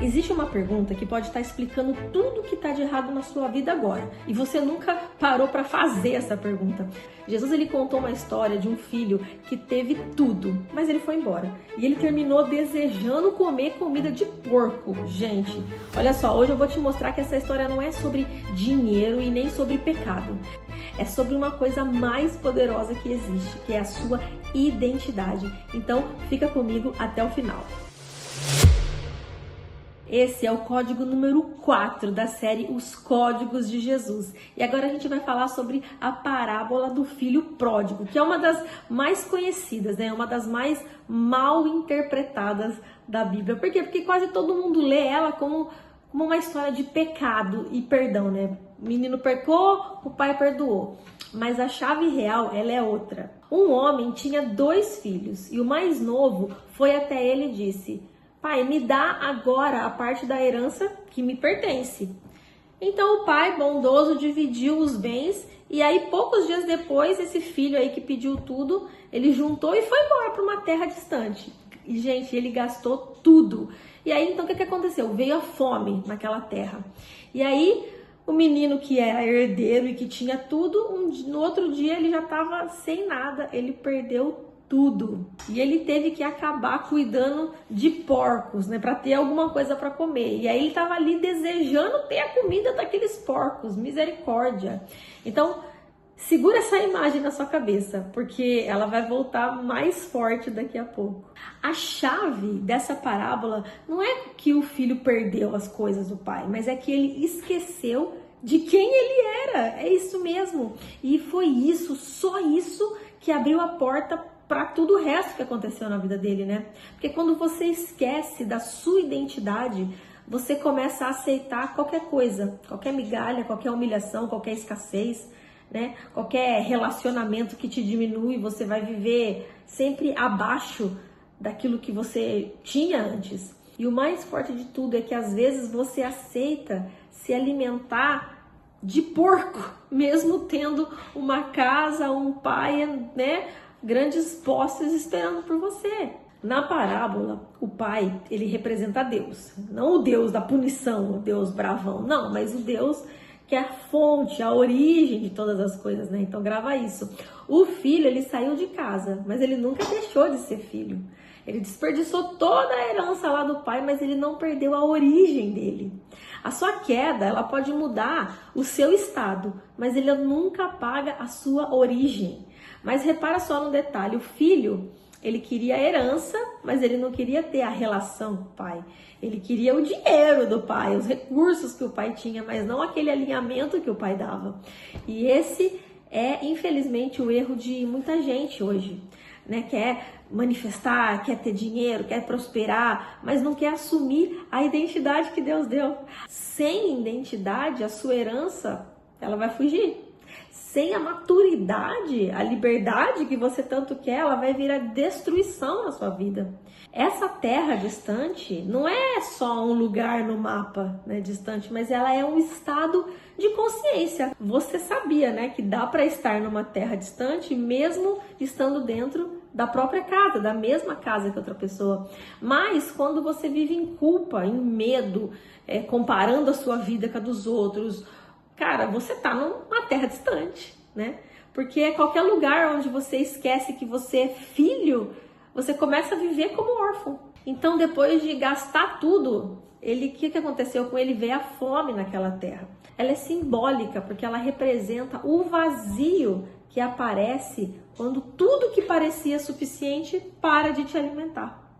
Existe uma pergunta que pode estar explicando tudo que está de errado na sua vida agora, e você nunca parou para fazer essa pergunta. Jesus, ele contou uma história de um filho que teve tudo, mas ele foi embora. E ele terminou desejando comer comida de porco. Gente, olha só, hoje eu vou te mostrar que essa história não é sobre dinheiro e nem sobre pecado. É sobre uma coisa mais poderosa que existe, que é a sua identidade. Então, fica comigo até o final. Esse é o código número 4 da série Os Códigos de Jesus. E agora a gente vai falar sobre a parábola do filho pródigo, que é uma das mais conhecidas, né? Uma das mais mal interpretadas da Bíblia. Por quê? Porque quase todo mundo lê ela como uma história de pecado e perdão, né? O menino pecou, o pai perdoou. Mas a chave real, ela é outra. Um homem tinha 2 filhos e o mais novo foi até ele e disse: pai, me dá agora a parte da herança que me pertence. Então o pai bondoso dividiu os bens e aí poucos dias depois esse filho aí que pediu tudo, ele juntou e foi embora para uma terra distante. E gente, ele gastou tudo. E aí então o que aconteceu? Veio a fome naquela terra. E aí o menino que era herdeiro e que tinha tudo, no outro dia ele já estava sem nada, ele perdeu tudo. E ele teve que acabar cuidando de porcos, né, para ter alguma coisa para comer. E aí ele estava ali desejando ter a comida daqueles porcos, misericórdia. Então, segura essa imagem na sua cabeça, porque ela vai voltar mais forte daqui a pouco. A chave dessa parábola não é que o filho perdeu as coisas do pai, mas é que ele esqueceu de quem ele era. É isso mesmo. E foi isso, só isso, que abriu a porta para tudo o resto que aconteceu na vida dele, né? Porque quando você esquece da sua identidade, você começa a aceitar qualquer coisa, qualquer migalha, qualquer humilhação, qualquer escassez, né? Qualquer relacionamento que te diminui, você vai viver sempre abaixo daquilo que você tinha antes. E o mais forte de tudo é que às vezes você aceita se alimentar de porco, mesmo tendo uma casa, um pai, né? Grandes posses esperando por você. Na parábola, o pai, ele representa Deus. Não o Deus da punição, o Deus bravão, não, mas o Deus que é a fonte, a origem de todas as coisas, né? Então grava isso. O filho, ele saiu de casa, mas ele nunca deixou de ser filho. Ele desperdiçou toda a herança lá do pai, mas ele não perdeu a origem dele. A sua queda, ela pode mudar o seu estado, mas ele nunca apaga a sua origem. Mas repara só no detalhe, o filho, ele queria a herança, mas ele não queria ter a relação com o pai. Ele queria o dinheiro do pai, os recursos que o pai tinha, mas não aquele alinhamento que o pai dava. E esse é, infelizmente, o erro de muita gente hoje, né? Quer manifestar, quer ter dinheiro, quer prosperar, mas não quer assumir a identidade que Deus deu. Sem identidade, a sua herança, ela vai fugir. Sem a maturidade, a liberdade que você tanto quer, ela vai virar destruição na sua vida. Essa terra distante não é só um lugar no mapa, né, distante, mas ela é um estado de consciência. Você sabia, né, que dá para estar numa terra distante mesmo estando dentro da própria casa, da mesma casa que outra pessoa. Mas quando você vive em culpa, em medo, comparando a sua vida com a dos outros, cara, você tá numa terra distante, né? Porque qualquer lugar onde você esquece que você é filho, você começa a viver como órfão. Então, depois de gastar tudo, o que aconteceu com ele? Veio a fome naquela terra. Ela é simbólica porque ela representa o vazio que aparece quando tudo que parecia suficiente para de te alimentar.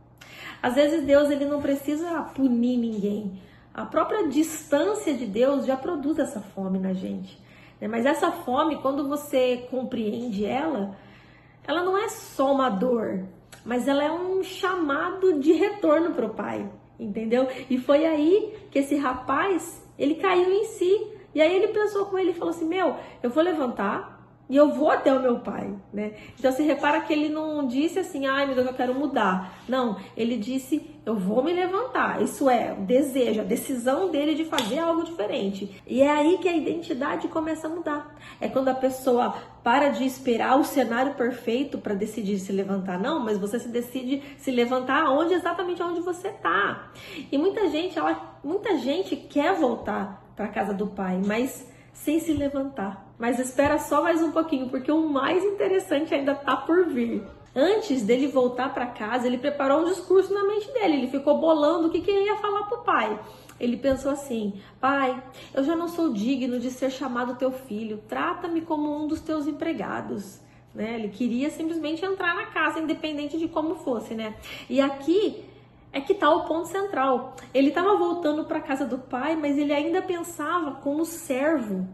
Às vezes Deus, ele não precisa punir ninguém. A própria distância de Deus já produz essa fome na gente. Mas essa fome, quando você compreende ela não é só uma dor, mas ela é um chamado de retorno para o Pai, entendeu? E foi aí que esse rapaz, ele caiu em si. E aí ele pensou com ele e falou assim, eu vou levantar, e eu vou até o meu pai, né? Então você repara que ele não disse assim, ai meu Deus, eu quero mudar. Não, ele disse, eu vou me levantar. Isso é o desejo, a decisão dele de fazer algo diferente. E é aí que a identidade começa a mudar. É quando a pessoa para de esperar o cenário perfeito para decidir se levantar. Não, mas você se decide se levantar exatamente onde você tá. E muita gente quer voltar para a casa do pai, mas sem se levantar. Mas espera só mais um pouquinho, porque o mais interessante ainda tá por vir. Antes dele voltar para casa, ele preparou um discurso na mente dele. Ele ficou bolando o que ele ia falar pro pai. Ele pensou assim, pai, eu já não sou digno de ser chamado teu filho. Trata-me como um dos teus empregados. Né? Ele queria simplesmente entrar na casa, independente de como fosse, né? E aqui é que tá o ponto central. Ele estava voltando para a casa do pai, mas ele ainda pensava como servo.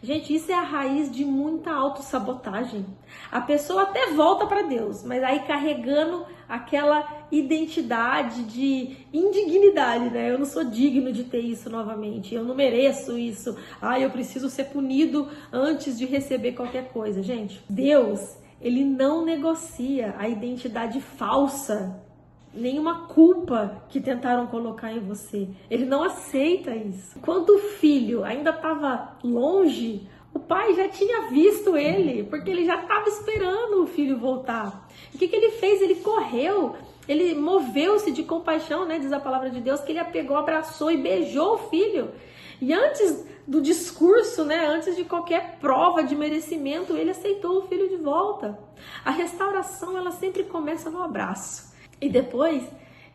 Gente, isso é a raiz de muita autossabotagem. A pessoa até volta para Deus, mas aí carregando aquela identidade de indignidade, né? Eu não sou digno de ter isso novamente, eu não mereço isso. Eu preciso ser punido antes de receber qualquer coisa. Gente, Deus, ele não negocia a identidade falsa, nenhuma culpa que tentaram colocar em você. Ele não aceita isso. Quando o filho ainda estava longe, o pai já tinha visto ele, porque ele já estava esperando o filho voltar. O que ele fez? Ele correu, ele moveu-se de compaixão, né? Diz a palavra de Deus, que ele a pegou, abraçou e beijou o filho. E antes do discurso, né? Antes de qualquer prova de merecimento, ele aceitou o filho de volta. A restauração, ela sempre começa no abraço. E depois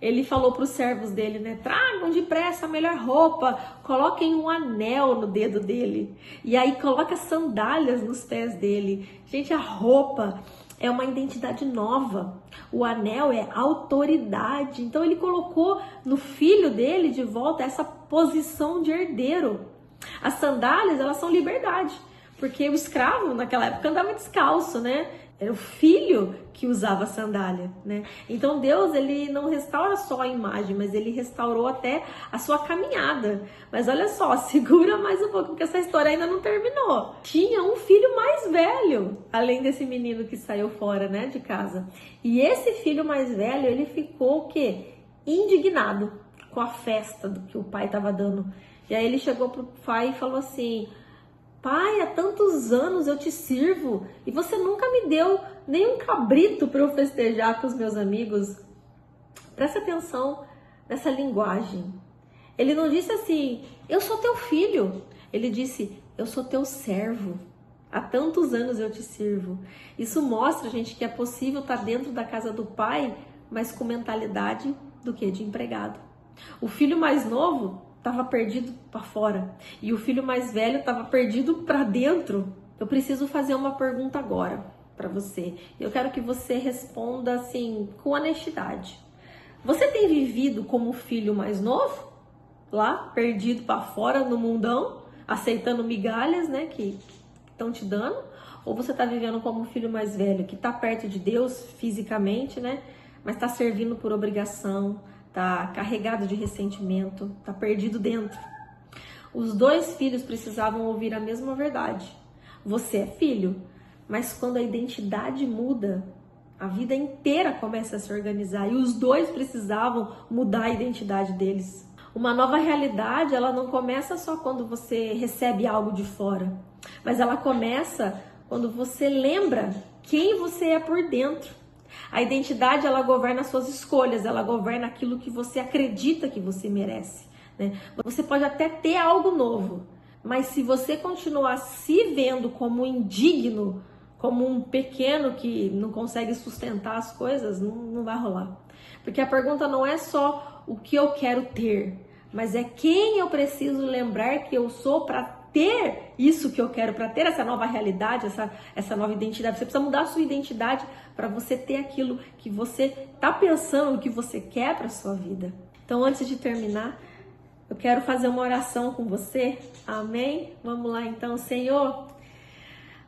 ele falou para os servos dele, né? Tragam depressa a melhor roupa, coloquem um anel no dedo dele. E aí coloca sandálias nos pés dele. Gente, a roupa é uma identidade nova. O anel é autoridade. Então ele colocou no filho dele de volta essa posição de herdeiro. As sandálias, elas são liberdade. Porque o escravo naquela época andava descalço, né? Era o filho que usava sandália, né? Então Deus, ele não restaura só a imagem, mas ele restaurou até a sua caminhada. Mas olha só, segura mais um pouco, porque essa história ainda não terminou. Tinha um filho mais velho, além desse menino que saiu fora, né, de casa. E esse filho mais velho, ele ficou o quê? Indignado com a festa do que o pai estava dando. E aí ele chegou pro pai e falou assim: pai, há tantos anos eu te sirvo e você nunca me deu nem um cabrito para eu festejar com os meus amigos. Presta atenção nessa linguagem. Ele não disse assim, eu sou teu filho. Ele disse, eu sou teu servo. Há tantos anos eu te sirvo. Isso mostra, gente, que é possível estar dentro da casa do pai, mas com mentalidade do que? De empregado. O filho mais novo estava perdido para fora e o filho mais velho estava perdido para dentro. Eu preciso fazer uma pergunta agora para você. Eu quero que você responda assim com honestidade. Você tem vivido como o filho mais novo, lá perdido para fora no mundão, aceitando migalhas, né, que estão te dando? Ou você está vivendo como o filho mais velho, que está perto de Deus fisicamente, né, mas está servindo por obrigação? Tá carregado de ressentimento, tá perdido dentro. Os dois filhos precisavam ouvir a mesma verdade. Você é filho, mas quando a identidade muda, a vida inteira começa a se organizar e os dois precisavam mudar a identidade deles. Uma nova realidade, ela não começa só quando você recebe algo de fora, mas ela começa quando você lembra quem você é por dentro. A identidade, ela governa as suas escolhas, ela governa aquilo que você acredita que você merece, né? Você pode até ter algo novo, mas se você continuar se vendo como indigno, como um pequeno que não consegue sustentar as coisas, não vai rolar. Porque a pergunta não é só o que eu quero ter, mas é quem eu preciso lembrar que eu sou para ter isso que eu quero, para ter essa nova realidade, essa nova identidade. Você precisa mudar a sua identidade para você ter aquilo que você está pensando, que você quer para a sua vida. Então, antes de terminar, eu quero fazer uma oração com você. Amém? Vamos lá então. Senhor,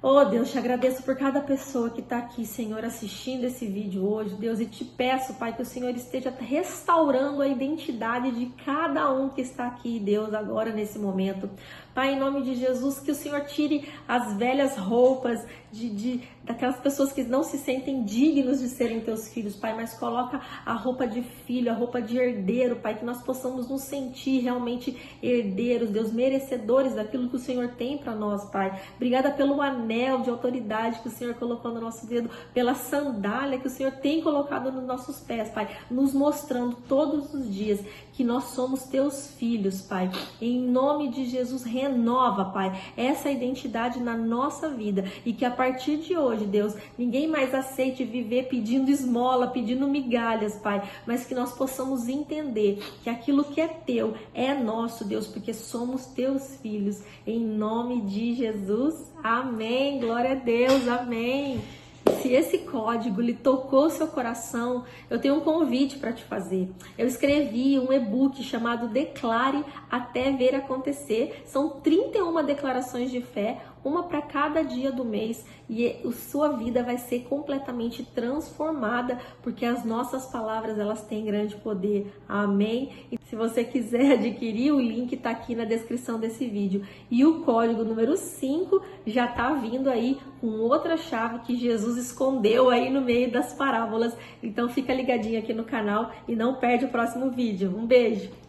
Oh, Deus, te agradeço por cada pessoa que está aqui, Senhor, assistindo esse vídeo hoje, Deus, e te peço, Pai, que o Senhor esteja restaurando a identidade de cada um que está aqui, Deus, agora nesse momento. Pai, em nome de Jesus, que o Senhor tire as velhas roupas daquelas pessoas que não se sentem dignos de serem teus filhos, Pai, mas coloca a roupa de filho, a roupa de herdeiro, Pai, que nós possamos nos sentir realmente herdeiros, Deus, merecedores daquilo que o Senhor tem para nós, Pai. Obrigada pelo anel de autoridade que o Senhor colocou no nosso dedo, pela sandália que o Senhor tem colocado nos nossos pés, Pai, nos mostrando todos os dias que nós somos teus filhos, Pai. Em nome de Jesus, renova, Pai, essa identidade na nossa vida e que a partir de hoje, Deus, ninguém mais aceite viver pedindo esmola, pedindo migalhas, Pai, mas que nós possamos entender que aquilo que é teu é nosso, Deus, porque somos teus filhos. Em nome de Jesus, amém. Glória a Deus, amém. Se esse código lhe tocou seu coração, eu tenho um convite para te fazer. Eu escrevi um e-book chamado Declare até ver acontecer. São 31 declarações de fé, uma para cada dia do mês, e a sua vida vai ser completamente transformada, porque as nossas palavras, elas têm grande poder. Amém? E se você quiser adquirir, o link está aqui na descrição desse vídeo. E o código número 5 já está vindo aí com outra chave que Jesus escondeu aí no meio das parábolas. Então fica ligadinho aqui no canal e não perde o próximo vídeo. Um beijo!